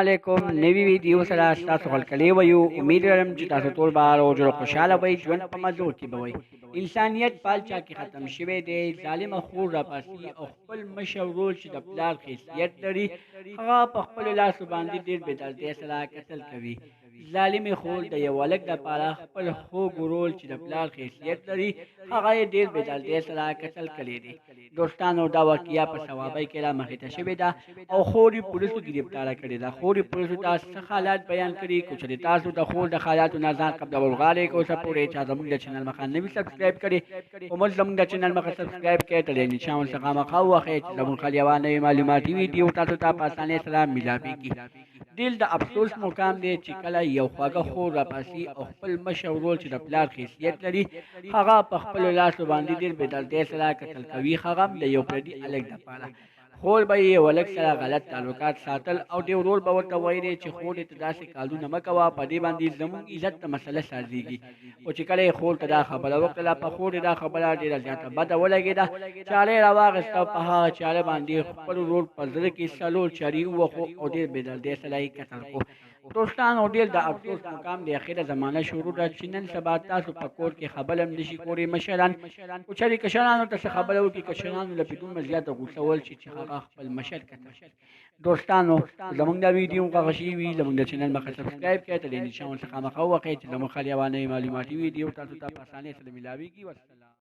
علیکم نوی ویډیو سره تاسو خلکلی ویو امید لرم چې تاسو ټول به روز خوشاله وئ ژوند په مزو کې به وئ انسانیت پالچا کې ختم شوی دی ظالمه خور راپاسي او خپل مشر ورور چې د پلار حیثیت لري هغه په خپلو لاسو باندې ډېر بېدردۍ سره قتل کوي ظالمې خور د یو هلک دپاره خپل خوږ ورور چې د پلار حیثیت لري هغه یې ډېر بېدردۍ سره قتل کړی دی دوستانو دا واقعه په صوابۍ کې رامخې ته شوې ده او خور یې پولیسو ګرفتاره کړې ده خور یې پولیسو ته څه حالات بیان کړي که چېرې تاسو د خور د حالاتو نه ځان قبلول غواړئ که اوسه پورې چا زموږ د چینل مخه نه وي سبسکرایب کړي خو موږ زموږ د چینل مخه سبسکرایب کړئ تر دې نشان ورڅخه مخه ووهئ چې زموږ خل یوه نوې معلوماتي ویډیو تاسو ته په اسانۍ سره میلاویږي ډېر د افسوس مقام دی چې کله یو خواږه خور راپاسي او خپل مشر ورور چې د پلار حیثیت لري هغه په خپلو لاسو باندې ډېر بېدردۍ سره قتل کوي هغه هم د یو پردي هلک دپاره خور به یې هلک سره غلط تعلقات ساتل او دې ورور به ورته ویلی چې خور دې ته داسې کارونه مه کوه په دې باندې زموږ عزت ته مسله سازېږي خو چې کله یې خور ته دا خبره وکړله په خور یې دا خبره ډېره زیاته بده ولګېده چاړه یې راواخېسته او په هغه چاړه باندې خپل ورور په زړه کې څلور چارې ووهو او ډېر بېدردۍ سره یې قتل کړو دوستانو ډېر د افسوس مقام د اخره زمانه شروع ده چې نن سبا تاسو په کور کې خبره هم نشي کولی مشران خو چېرې کشرانو ته څه خبره وکړي کشرانو له بدون زیاته غوسه ول چې هغه خپل مشر قتل دوستانو زموږ دا ویډیو خوښه شوې وي زموږ د چینل مخه سبسکرایب کړئ تر دې نشان ورڅخه مخه ووهئ چې زموږ خل یوه نوې معلوماتي ویډیو تاسو ته په اسانۍ سره میلاویږي والسلام